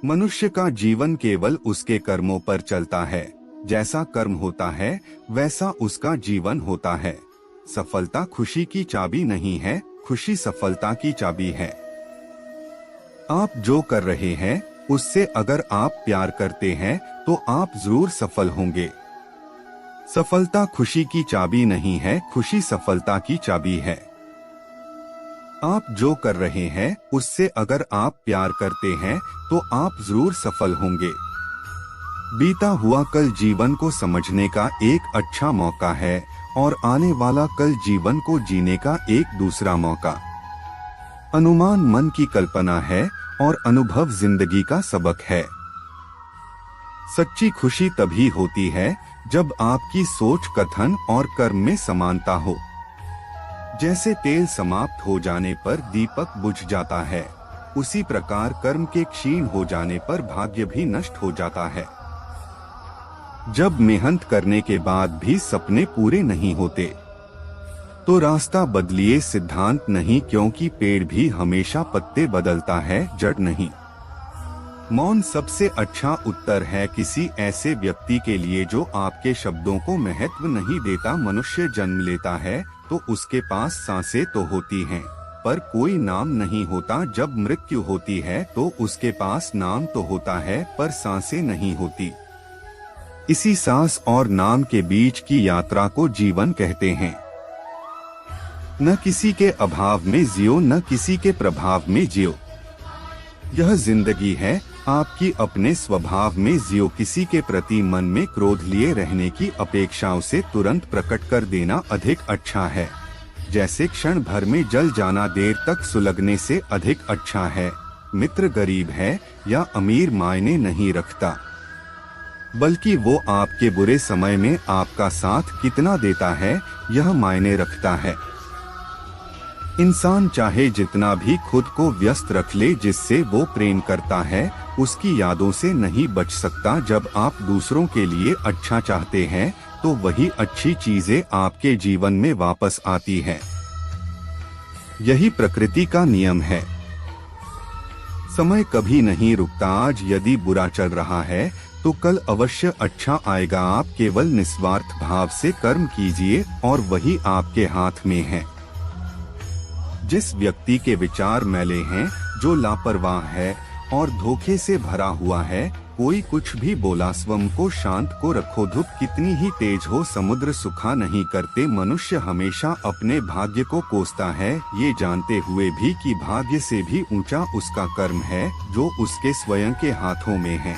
मनुष्य का जीवन केवल उसके कर्मों पर चलता है। जैसा कर्म होता है वैसा उसका जीवन होता है। सफलता खुशी की चाबी नहीं है, खुशी सफलता की चाबी है। आप जो कर रहे हैं उससे अगर आप प्यार करते हैं तो आप जरूर सफल होंगे। सफलता खुशी की चाबी नहीं है, खुशी सफलता की चाबी है। आप जो कर रहे हैं उससे अगर आप प्यार करते हैं तो आप जरूर सफल होंगे। बीता हुआ कल जीवन को समझने का एक अच्छा मौका है और आने वाला कल जीवन को जीने का एक दूसरा मौका। अनुमान मन की कल्पना है और अनुभव जिंदगी का सबक है। सच्ची खुशी तभी होती है जब आपकी सोच, कथन और कर्म में समानता हो। जैसे तेल समाप्त हो जाने पर दीपक बुझ जाता है, उसी प्रकार कर्म के क्षीण हो जाने पर भाग्य भी नष्ट हो जाता है। जब मेहनत करने के बाद भी सपने पूरे नहीं होते तो रास्ता बदलिए, सिद्धांत नहीं, क्योंकि पेड़ भी हमेशा पत्ते बदलता है, जड़ नहीं। मौन सबसे अच्छा उत्तर है किसी ऐसे व्यक्ति के लिए जो आपके शब्दों को महत्व नहीं देता। मनुष्य जन्म लेता है तो उसके पास सांसें तो होती हैं, पर कोई नाम नहीं होता। जब मृत्यु होती है तो उसके पास नाम तो होता है, पर सांसें नहीं होती। इसी सांस और नाम के बीच की यात्रा को जीवन कहते हैं। न किसी के अभाव में जियो, न किसी के प्रभाव में जियो। यह जिंदगी है, आपकी अपने स्वभाव में जियो। किसी के प्रति मन में क्रोध लिए रहने की अपेक्षाओं से तुरंत प्रकट कर देना अधिक अच्छा है। जैसे क्षण भर में जल जाना देर तक सुलगने से अधिक अच्छा है। मित्र गरीब है या अमीर मायने नहीं रखता, बल्कि वो आपके बुरे समय में आपका साथ कितना देता है यह मायने रखता है। इंसान चाहे जितना भी खुद को व्यस्त रख ले, जिससे वो प्रेम करता है उसकी यादों से नहीं बच सकता। जब आप दूसरों के लिए अच्छा चाहते हैं तो वही अच्छी चीजें आपके जीवन में वापस आती है। यही प्रकृति का नियम है। समय कभी नहीं रुकता। आज यदि बुरा चल रहा है तो कल अवश्य अच्छा आएगा। आप केवल निस्वार्थ भाव से कर्म कीजिए और वही आपके हाथ में है। जिस व्यक्ति के विचार मैले हैं, जो लापरवाह है और धोखे से भरा हुआ है, कोई कुछ भी बोला स्वयं को शांत को रखो। धूप कितनी ही तेज हो समुद्र सुखा नहीं करते। मनुष्य हमेशा अपने भाग्य को कोसता है, ये जानते हुए भी कि भाग्य से भी ऊंचा उसका कर्म है जो उसके स्वयं के हाथों में है।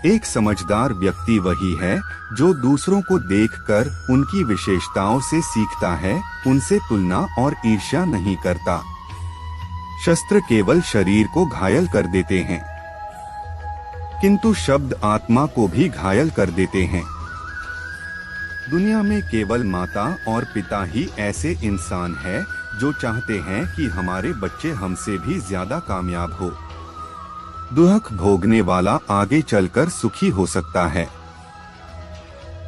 एक समझदार व्यक्ति वही है जो दूसरों को देखकर उनकी विशेषताओं से सीखता है, उनसे तुलना और ईर्ष्या नहीं करता। शस्त्र केवल शरीर को घायल कर देते हैं, किंतु शब्द आत्मा को भी घायल कर देते हैं। दुनिया में केवल माता और पिता ही ऐसे इंसान हैं जो चाहते हैं कि हमारे बच्चे हमसे भी ज्यादा कामयाब हो। दुख भोगने वाला आगे चलकर सुखी हो सकता है,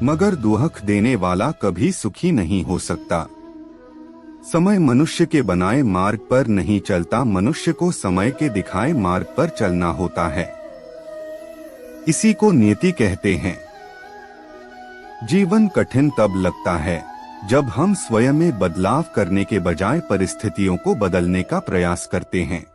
मगर दुख देने वाला कभी सुखी नहीं हो सकता। समय मनुष्य के बनाए मार्ग पर नहीं चलता, मनुष्य को समय के दिखाए मार्ग पर चलना होता है। इसी को नियति कहते हैं। जीवन कठिन तब लगता है जब हम स्वयं में बदलाव करने के बजाय परिस्थितियों को बदलने का प्रयास करते हैं।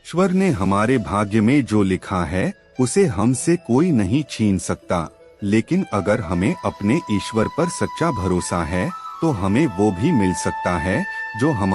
ईश्वर ने हमारे भाग्य में जो लिखा है उसे हमसे कोई नहीं छीन सकता, लेकिन अगर हमें अपने ईश्वर पर सच्चा भरोसा है तो हमें वो भी मिल सकता है जो हम